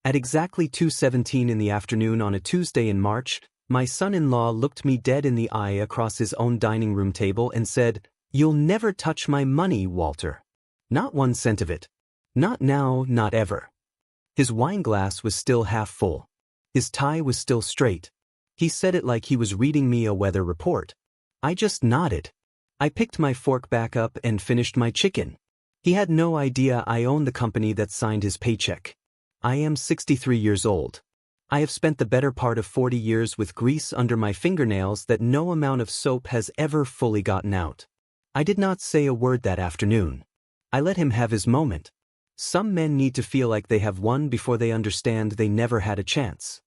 At exactly 2:17 in the afternoon on a Tuesday in March, my son-in-law looked me dead in the eye across his own dining room table and said, "You'll never touch my money, Walter. Not 1 cent of it. Not now, not ever." His wine glass was still half full. His tie was still straight. He said it like he was reading me a weather report. I just nodded. I picked my fork back up and finished my chicken. He had no idea I owned the company that signed his paycheck. I am 63 years old. I have spent the better part of 40 years with grease under my fingernails that no amount of soap has ever fully gotten out. I did not say a word that afternoon. I let him have his moment. Some men need to feel like they have won before they understand they never had a chance.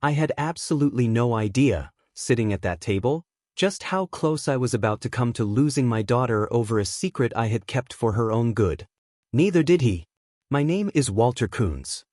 I had absolutely no idea, sitting at that table, just how close I was about to come to losing my daughter over a secret I had kept for her own good. Neither did he. My name is Walter Coons.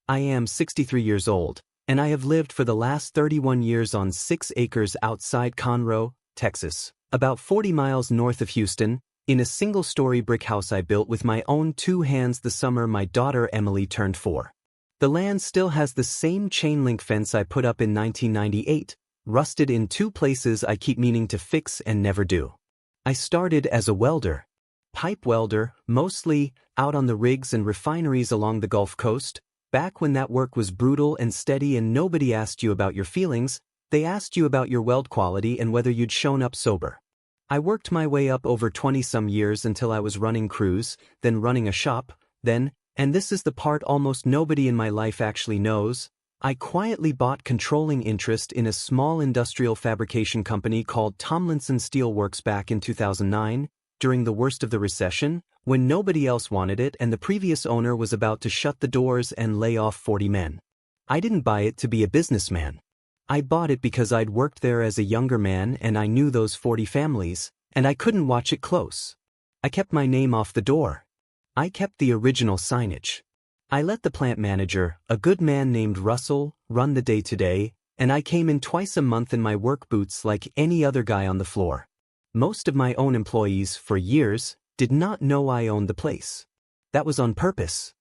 I am 63 years old, and I have lived for the last 31 years on 6 acres outside Conroe, Texas, about 40 miles north of Houston, in a single-story brick house I built with my own 2 hands the summer my daughter Emily turned 4. The land still has the same chain-link fence I put up in 1998, rusted in 2 places I keep meaning to fix and never do. I started as a welder. Pipe welder, mostly out on the rigs and refineries along the Gulf Coast. Back when that work was brutal and steady and nobody asked you about your feelings, they asked you about your weld quality and whether you'd shown up sober. I worked my way up over 20-some years until I was running crews, then running a shop, then, and this is the part almost nobody in my life actually knows, I quietly bought controlling interest in a small industrial fabrication company called Tomlinson Steel Works back in 2009, during the worst of the recession, when nobody else wanted it and the previous owner was about to shut the doors and lay off 40 men. I didn't buy it to be a businessman. I bought it because I'd worked there as a younger man and I knew those 40 families, and I couldn't watch it close. I kept my name off the door. I kept the original signage. I let the plant manager, a good man named Russell, run the day-to-day, and I came in twice a month in my work boots like any other guy on the floor. Most of my own employees, for years, did not know I owned the place. That was on purpose.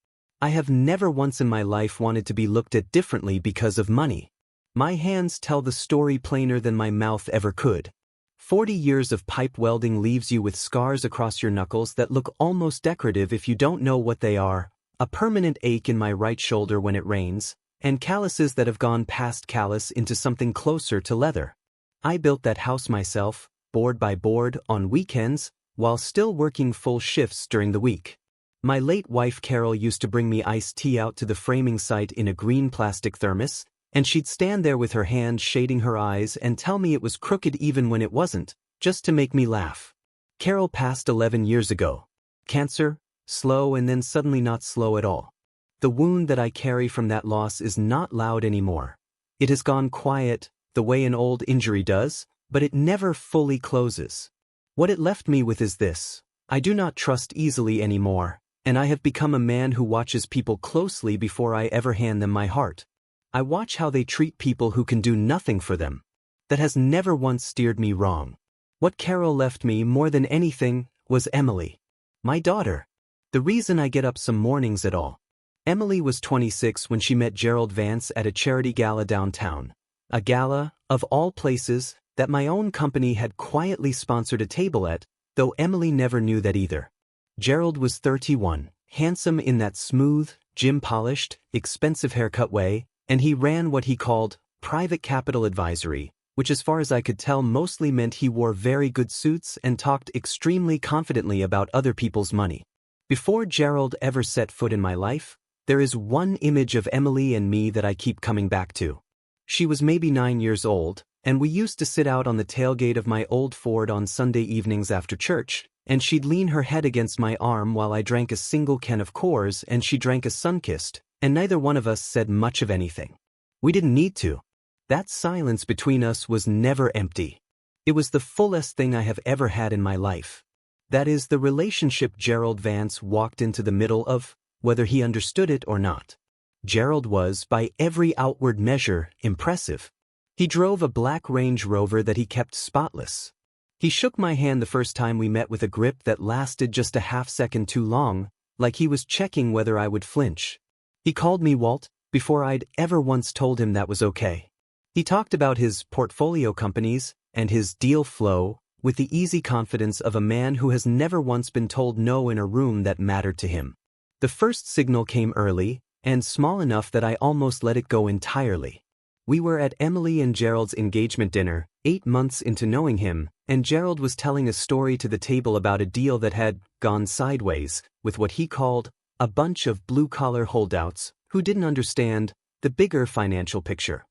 I have never once in my life wanted to be looked at differently because of money. My hands tell the story plainer than my mouth ever could. 40 years of pipe welding leaves you with scars across your knuckles that look almost decorative if you don't know what they are, a permanent ache in my right shoulder when it rains, and calluses that have gone past callus into something closer to leather. I built that house myself, board by board, on weekends, while still working full shifts during the week. My late wife Carol used to bring me iced tea out to the framing site in a green plastic thermos, and she'd stand there with her hand shading her eyes and tell me it was crooked even when it wasn't, just to make me laugh. Carol passed 11 years ago. Cancer, slow and then suddenly not slow at all. The wound that I carry from that loss is not loud anymore. It has gone quiet, the way an old injury does, but it never fully closes. What it left me with is this: I do not trust easily anymore, and I have become a man who watches people closely before I ever hand them my heart. I watch how they treat people who can do nothing for them. That has never once steered me wrong. What Carol left me more than anything was Emily, my daughter. The reason I get up some mornings at all. Emily was 26 when she met Gerald Vance at a charity gala downtown. A gala, of all places, that my own company had quietly sponsored a table at, though Emily never knew that either. Gerald was 31, handsome in that smooth, gym-polished, expensive haircut way, and he ran what he called private capital advisory, which as far as I could tell mostly meant he wore very good suits and talked extremely confidently about other people's money. Before Gerald ever set foot in my life, there is one image of Emily and me that I keep coming back to. She was maybe 9 years old, and we used to sit out on the tailgate of my old Ford on Sunday evenings after church, and she'd lean her head against my arm while I drank a single can of Coors and she drank a Sunkist, and neither one of us said much of anything. We didn't need to. That silence between us was never empty. It was the fullest thing I have ever had in my life. That is the relationship Gerald Vance walked into the middle of, whether he understood it or not. Gerald was, by every outward measure, impressive. He drove a black Range Rover that he kept spotless. He shook my hand the first time we met with a grip that lasted just a half second too long, like he was checking whether I would flinch. He called me Walt, before I'd ever once told him that was okay. He talked about his portfolio companies and his deal flow with the easy confidence of a man who has never once been told no in a room that mattered to him. The first signal came early, and small enough that I almost let it go entirely. We were at Emily and Gerald's engagement dinner, 8 months into knowing him, and Gerald was telling a story to the table about a deal that had gone sideways with what he called a bunch of blue-collar holdouts who didn't understand the bigger financial picture.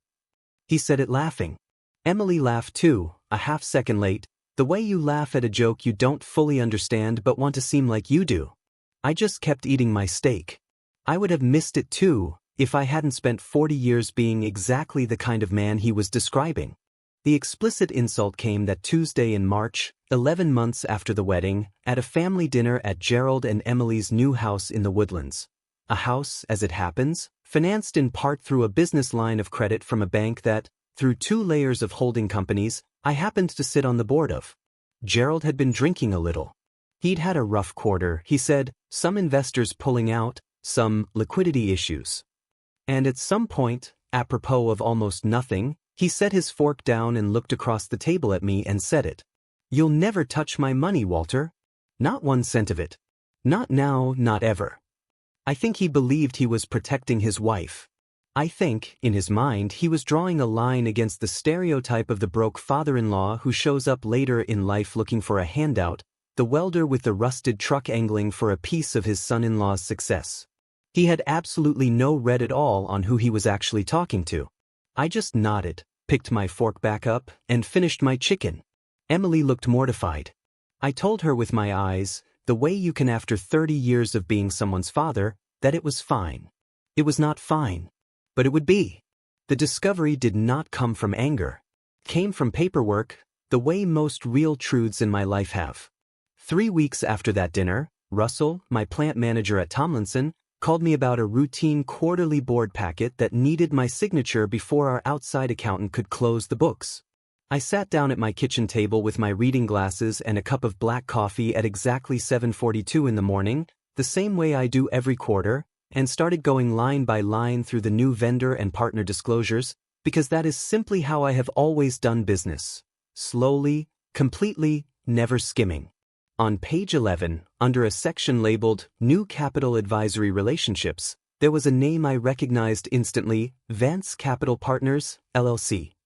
He said it laughing. Emily laughed too, a half-second late, the way you laugh at a joke you don't fully understand but want to seem like you do. I just kept eating my steak. I would have missed it too if I hadn't spent 40 years being exactly the kind of man he was describing. The explicit insult came that Tuesday in March, 11 months after the wedding, at a family dinner at Gerald and Emily's new house in the Woodlands. A house, as it happens, financed in part through a business line of credit from a bank that, through 2 layers of holding companies, I happened to sit on the board of. Gerald had been drinking a little. He'd had a rough quarter, he said, some investors pulling out, some liquidity issues. And at some point, apropos of almost nothing, he set his fork down and looked across the table at me and said it. "You'll never touch my money, Walter. Not 1 cent of it. Not now, not ever." I think he believed he was protecting his wife. I think, in his mind, he was drawing a line against the stereotype of the broke father-in-law who shows up later in life looking for a handout, the welder with the rusted truck angling for a piece of his son-in-law's success. He had absolutely no read at all on who he was actually talking to. I just nodded, picked my fork back up, and finished my chicken. Emily looked mortified. I told her with my eyes, the way you can after 30 years of being someone's father, that it was fine. It was not fine. But it would be. The discovery did not come from anger. It came from paperwork, the way most real truths in my life have. 3 weeks after that dinner, Russell, my plant manager at Tomlinson, called me about a routine quarterly board packet that needed my signature before our outside accountant could close the books. I sat down at my kitchen table with my reading glasses and a cup of black coffee at exactly 7:42 in the morning, the same way I do every quarter, and started going line by line through the new vendor and partner disclosures, because that is simply how I have always done business. Slowly, completely, never skimming. On page 11, under a section labeled New Capital Advisory Relationships, there was a name I recognized instantly, Vance Capital Partners, LLC.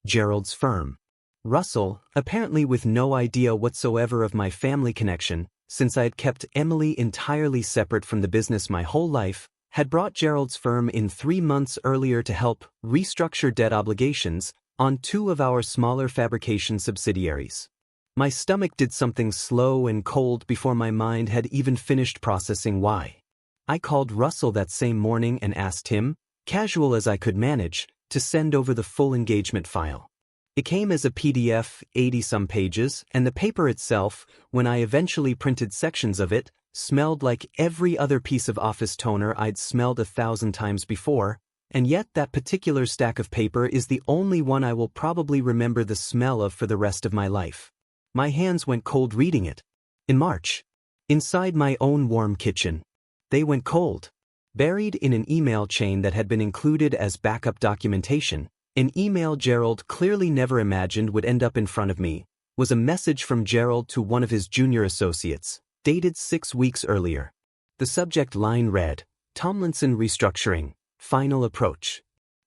Gerald's firm. Russell, apparently with no idea whatsoever of my family connection, since I had kept Emily entirely separate from the business my whole life, had brought Gerald's firm in 3 months earlier to help restructure debt obligations on 2 of our smaller fabrication subsidiaries. My stomach did something slow and cold before my mind had even finished processing why. I called Russell that same morning and asked him, casual as I could manage, to send over the full engagement file. It came as a PDF, 80-some pages, and the paper itself, when I eventually printed sections of it, smelled like every other piece of office toner I'd smelled 1,000 times before, and yet that particular stack of paper is the only one I will probably remember the smell of for the rest of my life. My hands went cold reading it. In March. Inside my own warm kitchen. They went cold. Buried in an email chain that had been included as backup documentation, an email Gerald clearly never imagined would end up in front of me, was a message from Gerald to one of his junior associates, dated 6 weeks earlier. The subject line read, Tomlinson Restructuring, Final Approach.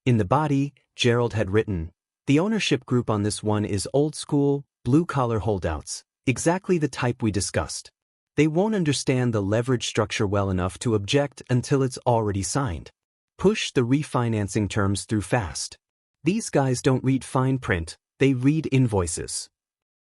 In the body, Gerald had written, the ownership group on this one is old school, blue-collar holdouts, exactly the type we discussed. They won't understand the leverage structure well enough to object until it's already signed. Push the refinancing terms through fast. These guys don't read fine print, they read invoices.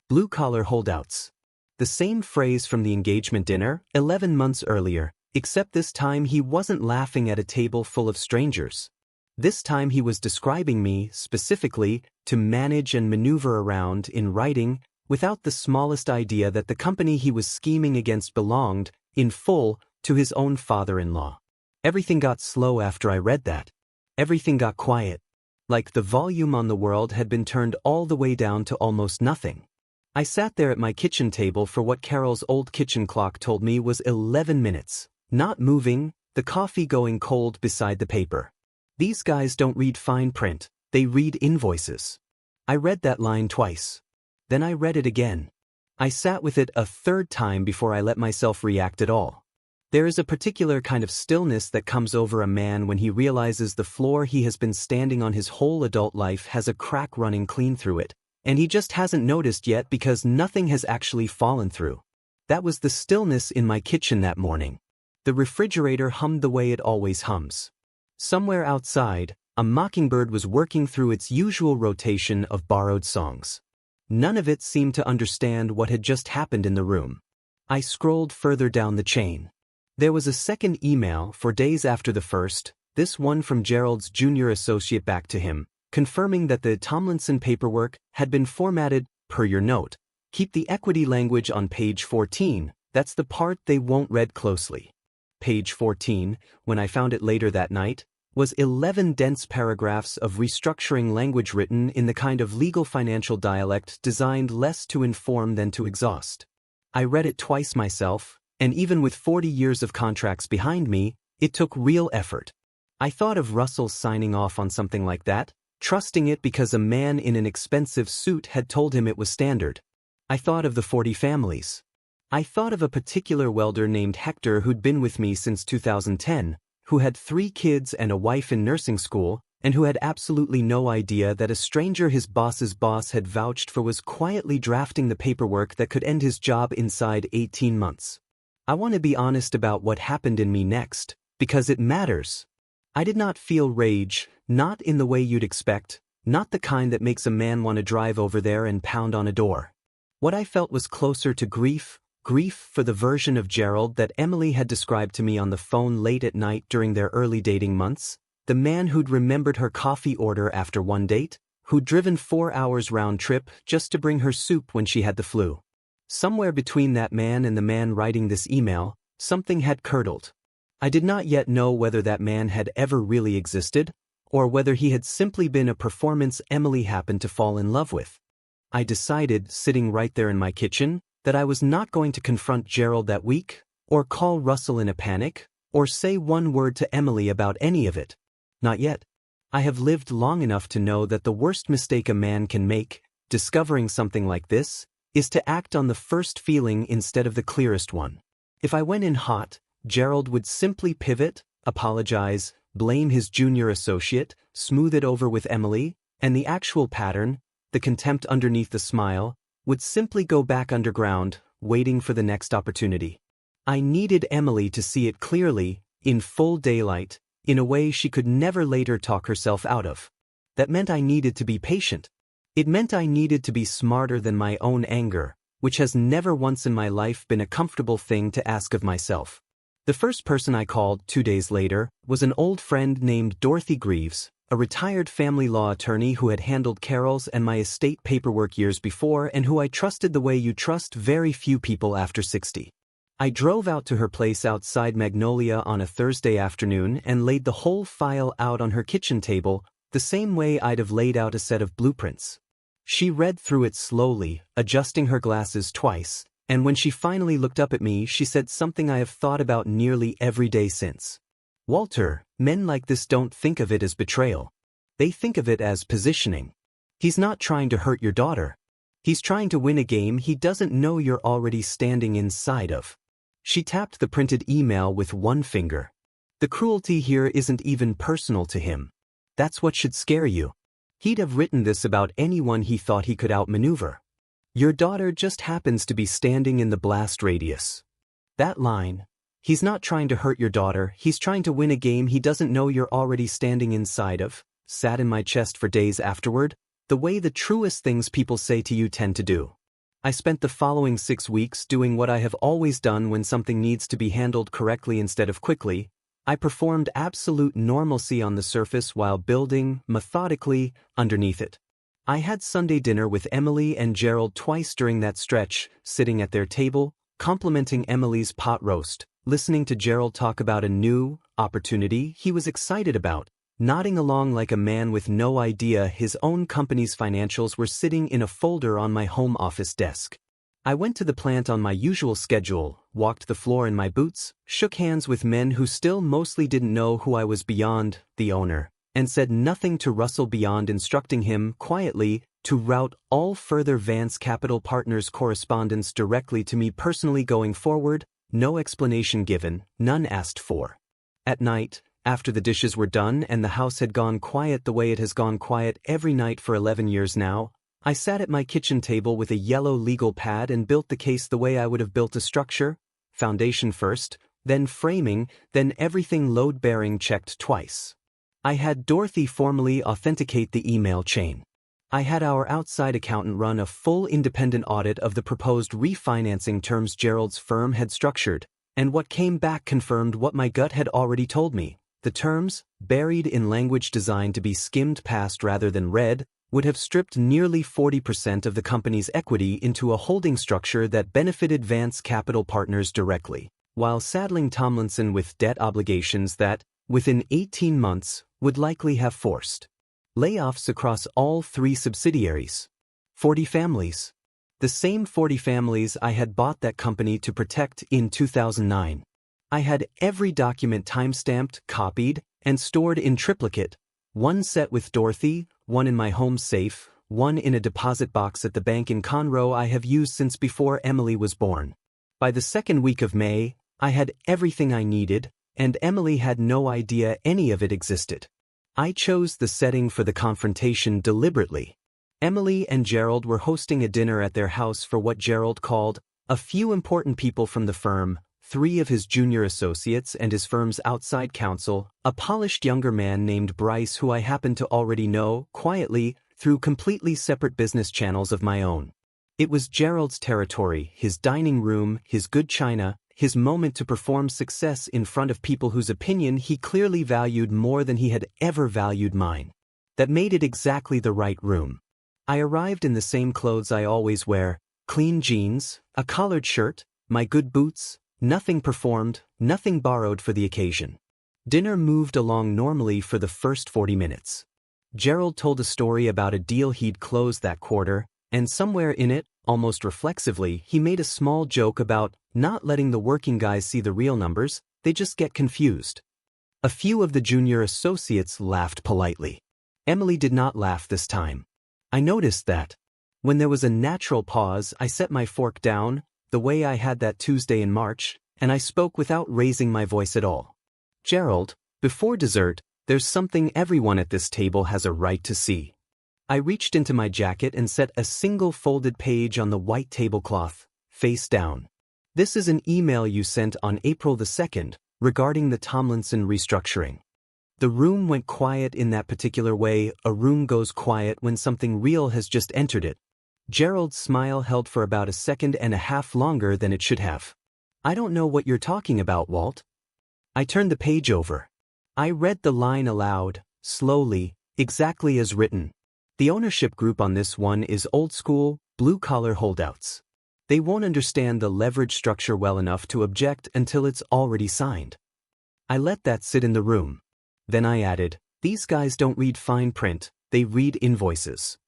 Blue-collar holdouts. The same phrase from the engagement dinner, 11 months earlier, except this time he wasn't laughing at a table full of strangers. This time he was describing me, specifically, to manage and maneuver around in writing, without the smallest idea that the company he was scheming against belonged, in full, to his own father-in-law. Everything got slow after I read that. Everything got quiet. Like the volume on the world had been turned all the way down to almost nothing. I sat there at my kitchen table for what Carol's old kitchen clock told me was 11 minutes, not moving, the coffee going cold beside the paper. These guys don't read fine print, they read invoices. I read that line twice. Then I read it again. I sat with it a third time before I let myself react at all. There is a particular kind of stillness that comes over a man when he realizes the floor he has been standing on his whole adult life has a crack running clean through it, and he just hasn't noticed yet because nothing has actually fallen through. That was the stillness in my kitchen that morning. The refrigerator hummed the way it always hums. Somewhere outside, a mockingbird was working through its usual rotation of borrowed songs. None of it seemed to understand what had just happened in the room. I scrolled further down the chain. There was a second email 4 days after the first, this one from Gerald's junior associate back to him, confirming that the Tomlinson paperwork had been formatted per your note. Keep the equity language on page 14, that's the part they won't read closely. Page 14, when I found it later that night, was 11 dense paragraphs of restructuring language written in the kind of legal financial dialect designed less to inform than to exhaust. I read it twice myself, and even with 40 years of contracts behind me, it took real effort. I thought of Russell signing off on something like that, trusting it because a man in an expensive suit had told him it was standard. I thought of the 40 families. I thought of a particular welder named Hector who'd been with me since 2010, who had 3 kids and a wife in nursing school, and who had absolutely no idea that a stranger his boss's boss had vouched for was quietly drafting the paperwork that could end his job inside 18 months. I want to be honest about what happened in me next, because it matters. I did not feel rage, not in the way you'd expect, not the kind that makes a man want to drive over there and pound on a door. What I felt was closer to grief for the version of Gerald that Emily had described to me on the phone late at night during their early dating months, the man who'd remembered her coffee order after one date, who'd driven 4 hours round trip just to bring her soup when she had the flu. Somewhere between that man and the man writing this email, something had curdled. I did not yet know whether that man had ever really existed, or whether he had simply been a performance Emily happened to fall in love with. I decided, sitting right there in my kitchen, that I was not going to confront Gerald that week, or call Russell in a panic, or say one word to Emily about any of it. Not yet. I have lived long enough to know that the worst mistake a man can make, discovering something like this, is to act on the first feeling instead of the clearest one. If I went in hot, Gerald would simply pivot, apologize, blame his junior associate, smooth it over with Emily, and the actual pattern, the contempt underneath the smile, would simply go back underground, waiting for the next opportunity. I needed Emily to see it clearly, in full daylight, in a way she could never later talk herself out of. That meant I needed to be patient. It meant I needed to be smarter than my own anger, which has never once in my life been a comfortable thing to ask of myself. The first person I called 2 days later was an old friend named Dorothy Greaves, a retired family law attorney who had handled Carol's and my estate paperwork years before and who I trusted the way you trust very few people after 60. I drove out to her place outside Magnolia on a Thursday afternoon and laid the whole file out on her kitchen table, the same way I'd have laid out a set of blueprints. She read through it slowly, adjusting her glasses twice, and when she finally looked up at me, she said something I have thought about nearly every day since. Walter, men like this don't think of it as betrayal. They think of it as positioning. He's not trying to hurt your daughter. He's trying to win a game he doesn't know you're already standing inside of. She tapped the printed email with one finger. The cruelty here isn't even personal to him. That's what should scare you. He'd have written this about anyone he thought he could outmaneuver. Your daughter just happens to be standing in the blast radius. That line, he's not trying to hurt your daughter, he's trying to win a game he doesn't know you're already standing inside of, sat in my chest for days afterward, the way the truest things people say to you tend to do. I spent the following 6 weeks doing what I have always done when something needs to be handled correctly instead of quickly. I performed absolute normalcy on the surface while building, methodically, underneath it. I had Sunday dinner with Emily and Gerald twice during that stretch, sitting at their table, complimenting Emily's pot roast, listening to Gerald talk about a new opportunity he was excited about, nodding along like a man with no idea his own company's financials were sitting in a folder on my home office desk. I went to the plant on my usual schedule, walked the floor in my boots, shook hands with men who still mostly didn't know who I was beyond the owner, and said nothing to Russell beyond instructing him, quietly, to route all further Vance Capital Partners correspondence directly to me personally going forward, no explanation given, none asked for. At night, after the dishes were done and the house had gone quiet the way it has gone quiet every night for 11 years now, I sat at my kitchen table with a yellow legal pad and built the case the way I would have built a structure, foundation first, then framing, then everything load-bearing checked twice. I had Dorothy formally authenticate the email chain. I had our outside accountant run a full independent audit of the proposed refinancing terms Gerald's firm had structured, and what came back confirmed what my gut had already told me. The terms, buried in language designed to be skimmed past rather than read, would have stripped nearly 40% of the company's equity into a holding structure that benefited Vance Capital Partners directly, while saddling Tomlinson with debt obligations that, within 18 months, would likely have forced layoffs across all 3 subsidiaries. 40 families. The same 40 families I had bought that company to protect in 2009. I had every document timestamped, copied, and stored in triplicate, one set with Dorothy, one in my home safe, one in a deposit box at the bank in Conroe I have used since before Emily was born. By the second week of May, I had everything I needed, and Emily had no idea any of it existed. I chose the setting for the confrontation deliberately. Emily and Gerald were hosting a dinner at their house for what Gerald called a few important people from the firm, 3 of his junior associates and his firm's outside counsel, a polished younger man named Bryce who I happened to already know, quietly, through completely separate business channels of my own. It was Gerald's territory, his dining room, his good china, his moment to perform success in front of people whose opinion he clearly valued more than he had ever valued mine. That made it exactly the right room. I arrived in the same clothes I always wear, clean jeans, a collared shirt, my good boots, nothing performed, nothing borrowed for the occasion. Dinner moved along normally for the first 40 minutes. Gerald told a story about a deal he'd closed that quarter, and somewhere in it, almost reflexively, he made a small joke about not letting the working guys see the real numbers, they just get confused. A few of the junior associates laughed politely. Emily did not laugh this time. I noticed that. When there was a natural pause, I set my fork down, the way I had that Tuesday in March, and I spoke without raising my voice at all. Gerald, before dessert, there's something everyone at this table has a right to see. I reached into my jacket and set a single folded page on the white tablecloth, face down. This is an email you sent on April the 2nd, regarding the Tomlinson restructuring. The room went quiet in that particular way a room goes quiet when something real has just entered it. Gerald's smile held for about a second and a half longer than it should have. I don't know what you're talking about, Walt. I turned the page over. I read the line aloud, slowly, exactly as written. The ownership group on this one is old school, blue-collar holdouts. They won't understand the leverage structure well enough to object until it's already signed. I let that sit in the room. Then I added, these guys don't read fine print, they read invoices.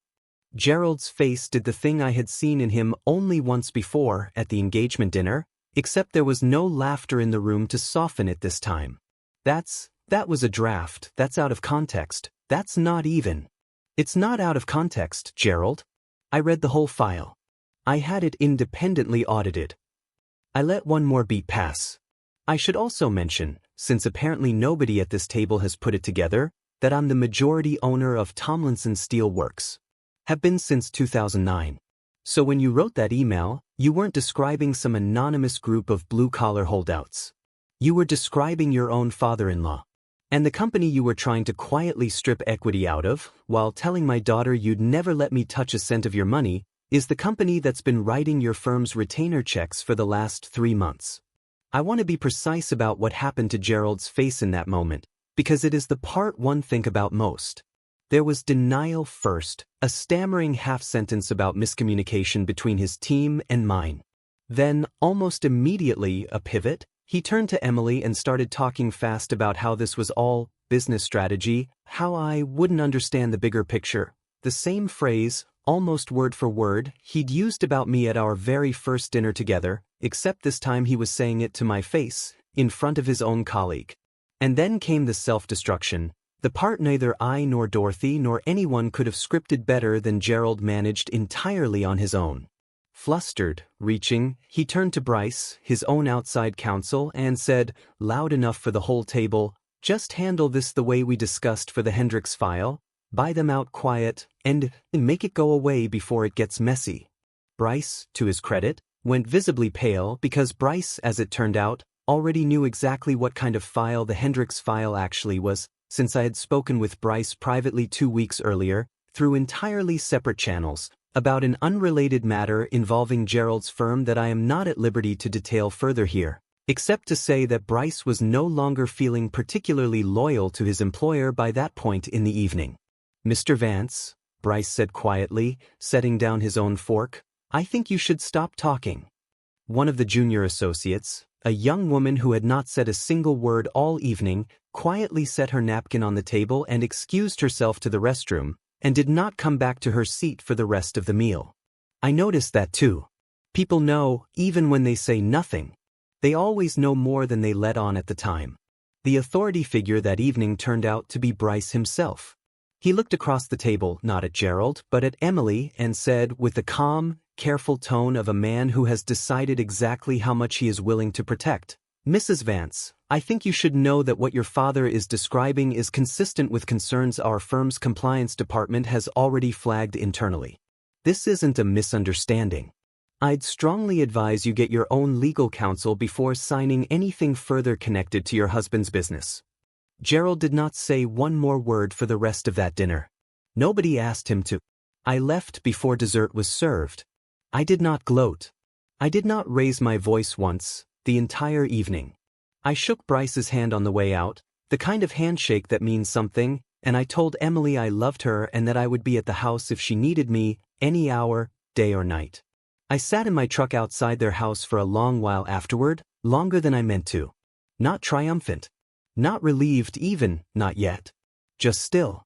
Gerald's face did the thing I had seen in him only once before at the engagement dinner, except there was no laughter in the room to soften it this time. That was a draft, that's out of context, that's not even. It's not out of context, Gerald. I read the whole file. I had it independently audited. I let one more beat pass. I should also mention, since apparently nobody at this table has put it together, that I'm the majority owner of Tomlinson Steel Works. Have been since 2009. So when you wrote that email, you weren't describing some anonymous group of blue-collar holdouts. You were describing your own father-in-law. And the company you were trying to quietly strip equity out of, while telling my daughter you'd never let me touch a cent of your money, is the company that's been writing your firm's retainer checks for the last 3 months. I want to be precise about what happened to Gerald's face in that moment, because it is the part one think about most. There was denial first, a stammering half-sentence about miscommunication between his team and mine. Then, almost immediately, a pivot. He turned to Emily and started talking fast about how this was all business strategy, how I wouldn't understand the bigger picture. The same phrase, almost word for word, he'd used about me at our very first dinner together, except this time he was saying it to my face, in front of his own colleague. And then came the self-destruction, The part neither I nor Dorothy nor anyone could have scripted better than Gerald managed entirely on his own. Flustered, reaching, he turned to Bryce, his own outside counsel, and said, loud enough for the whole table, "Just handle this the way we discussed for the Hendricks file, buy them out quiet, and make it go away before it gets messy." Bryce, to his credit, went visibly pale because Bryce, as it turned out, already knew exactly what kind of file the Hendricks file actually was, since I had spoken with Bryce privately 2 weeks earlier, through entirely separate channels, about an unrelated matter involving Gerald's firm that I am not at liberty to detail further here, except to say that Bryce was no longer feeling particularly loyal to his employer by that point in the evening. "Mr. Vance," Bryce said quietly, setting down his own fork, "I think you should stop talking." One of the junior associates, a young woman who had not said a single word all evening, quietly set her napkin on the table and excused herself to the restroom, and did not come back to her seat for the rest of the meal. I noticed that too. People know, even when they say nothing. They always know more than they let on at the time. The authority figure that evening turned out to be Bryce himself. He looked across the table, not at Gerald, but at Emily, and said, with the calm, careful tone of a man who has decided exactly how much he is willing to protect, "Mrs. Vance, I think you should know that what your father is describing is consistent with concerns our firm's compliance department has already flagged internally. This isn't a misunderstanding. I'd strongly advise you get your own legal counsel before signing anything further connected to your husband's business." Gerald did not say one more word for the rest of that dinner. Nobody asked him to. I left before dessert was served. I did not gloat. I did not raise my voice once, the entire evening. I shook Bryce's hand on the way out, the kind of handshake that means something, and I told Emily I loved her and that I would be at the house if she needed me, any hour, day or night. I sat in my truck outside their house for a long while afterward, longer than I meant to. Not triumphant. Not relieved even, not yet. Just still.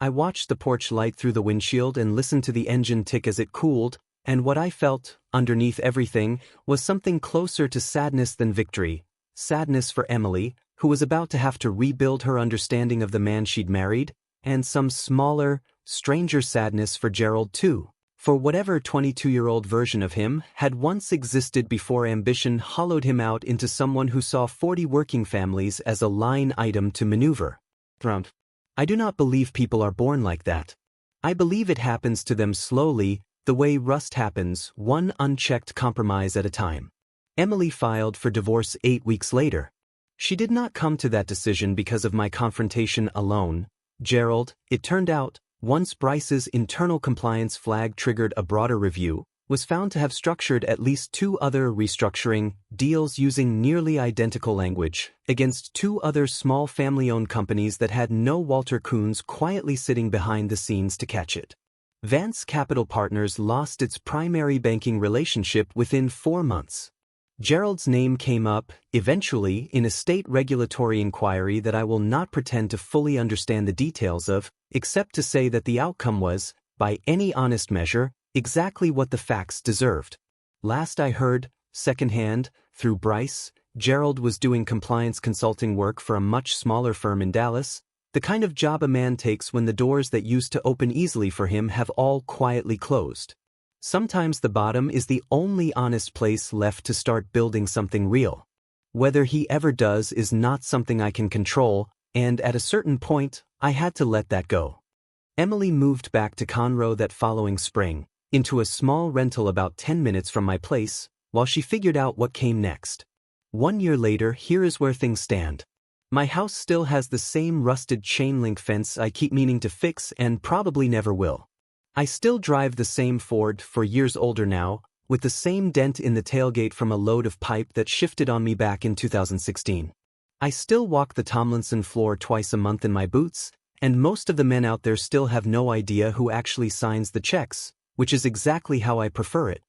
I watched the porch light through the windshield and listened to the engine tick as it cooled, and what I felt, underneath everything, was something closer to sadness than victory. Sadness for Emily, who was about to have to rebuild her understanding of the man she'd married, and some smaller, stranger sadness for Gerald too, for whatever 22-year-old version of him had once existed before ambition hollowed him out into someone who saw 40 working families as a line item to maneuver. I do not believe people are born like that. I believe it happens to them slowly, the way rust happens, one unchecked compromise at a time. Emily filed for divorce 8 weeks later. She did not come to that decision because of my confrontation alone. Gerald, it turned out, once Bryce's internal compliance flag triggered a broader review, was found to have structured at least 2 other restructuring deals using nearly identical language against 2 other small family-owned companies that had no Walter Coons quietly sitting behind the scenes to catch it. Vance Capital Partners lost its primary banking relationship within 4 months. Gerald's name came up, eventually, in a state regulatory inquiry that I will not pretend to fully understand the details of, except to say that the outcome was, by any honest measure, exactly what the facts deserved. Last I heard, secondhand, through Bryce, Gerald was doing compliance consulting work for a much smaller firm in Dallas, the kind of job a man takes when the doors that used to open easily for him have all quietly closed. Sometimes the bottom is the only honest place left to start building something real. Whether he ever does is not something I can control, and at a certain point, I had to let that go. Emily moved back to Conroe that following spring, into a small rental about 10 minutes from my place, while she figured out what came next. 1 year later, here is where things stand. My house still has the same rusted chain-link fence I keep meaning to fix and probably never will. I still drive the same Ford, 4 years older now, with the same dent in the tailgate from a load of pipe that shifted on me back in 2016. I still walk the Tomlinson floor twice a month in my boots, and most of the men out there still have no idea who actually signs the checks, which is exactly how I prefer it.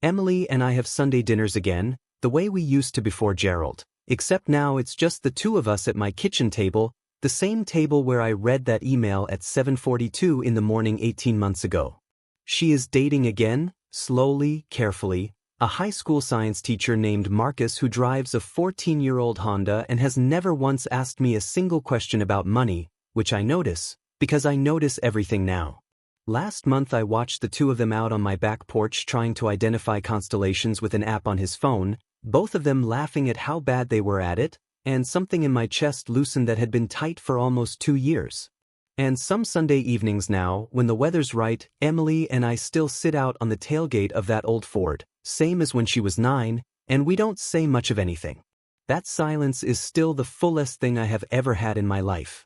Emily and I have Sunday dinners again, the way we used to before Gerald, except now it's just the 2 of us at my kitchen table, the same table where I read that email at 7:42 in the morning 18 months ago. She is dating again, slowly, carefully, a high school science teacher named Marcus who drives a 14-year-old Honda and has never once asked me a single question about money, which I notice, because I notice everything now. Last month I watched the two of them out on my back porch trying to identify constellations with an app on his phone, both of them laughing at how bad they were at it, and something in my chest loosened that had been tight for almost 2 years. And some Sunday evenings now, when the weather's right, Emily and I still sit out on the tailgate of that old Ford, same as when she was 9, and we don't say much of anything. That silence is still the fullest thing I have ever had in my life.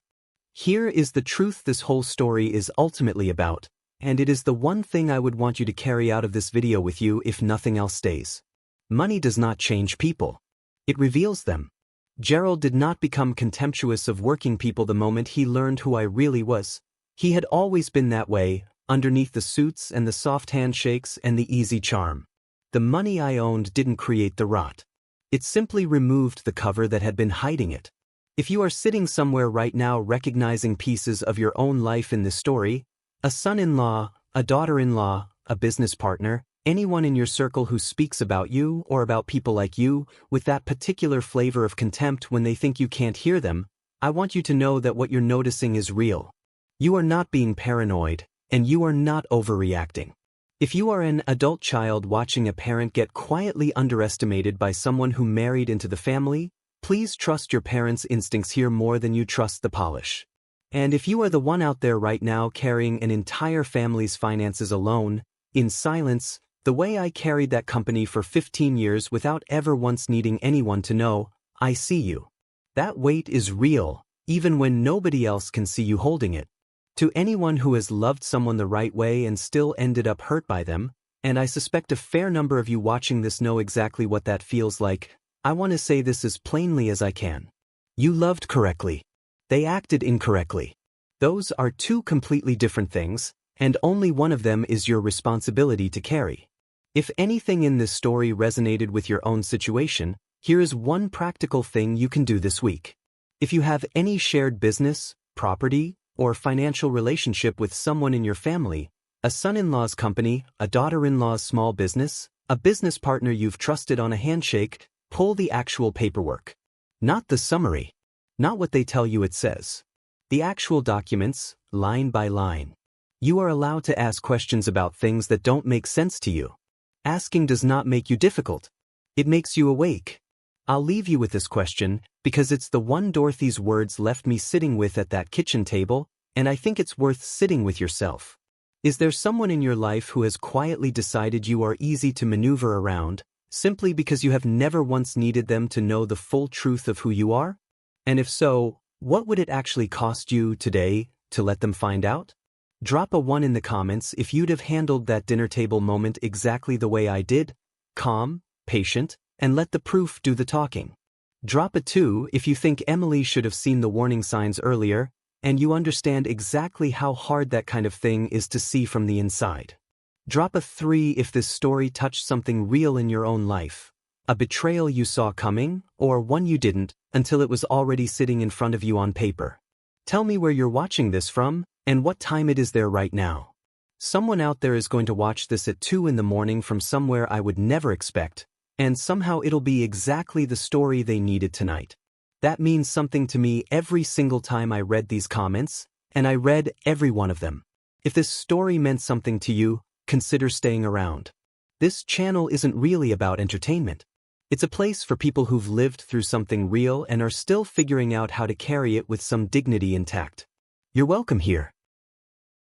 Here is the truth this whole story is ultimately about, and it is the one thing I would want you to carry out of this video with you if nothing else stays. Money does not change people. It reveals them. Gerald did not become contemptuous of working people the moment he learned who I really was. He had always been that way, underneath the suits and the soft handshakes and the easy charm. The money I owned didn't create the rot. It simply removed the cover that had been hiding it. If you are sitting somewhere right now recognizing pieces of your own life in this story, a son-in-law, a daughter-in-law, a business partner, anyone in your circle who speaks about you or about people like you with that particular flavor of contempt when they think you can't hear them, I want you to know that what you're noticing is real. You are not being paranoid, and you are not overreacting. If you are an adult child watching a parent get quietly underestimated by someone who married into the family, please trust your parents' instincts here more than you trust the polish. And if you are the one out there right now carrying an entire family's finances alone, in silence, the way I carried that company for 15 years without ever once needing anyone to know, I see you. That weight is real, even when nobody else can see you holding it. To anyone who has loved someone the right way and still ended up hurt by them, and I suspect a fair number of you watching this know exactly what that feels like, I want to say this as plainly as I can. You loved correctly. They acted incorrectly. Those are two completely different things, and only one of them is your responsibility to carry. If anything in this story resonated with your own situation, here is one practical thing you can do this week. If you have any shared business, property, or financial relationship with someone in your family, a son-in-law's company, a daughter-in-law's small business, a business partner you've trusted on a handshake, pull the actual paperwork. Not the summary. Not what they tell you it says. The actual documents, line by line. You are allowed to ask questions about things that don't make sense to you. Asking does not make you difficult. It makes you awake. I'll leave you with this question, because it's the one Dorothy's words left me sitting with at that kitchen table, and I think it's worth sitting with yourself. Is there someone in your life who has quietly decided you are easy to maneuver around, simply because you have never once needed them to know the full truth of who you are? And if so, what would it actually cost you today to let them find out? Drop a 1 in the comments if you'd have handled that dinner table moment exactly the way I did, calm, patient, and let the proof do the talking. Drop a 2 if you think Emily should have seen the warning signs earlier, and you understand exactly how hard that kind of thing is to see from the inside. Drop a 3 if this story touched something real in your own life, a betrayal you saw coming, or one you didn't, until it was already sitting in front of you on paper. Tell me where you're watching this from, and what time it is there right now. Someone out there is going to watch this at 2 in the morning from somewhere I would never expect, and somehow it'll be exactly the story they needed tonight. That means something to me every single time I read these comments, and I read every one of them. If this story meant something to you, consider staying around. This channel isn't really about entertainment. It's a place for people who've lived through something real and are still figuring out how to carry it with some dignity intact. You're welcome here.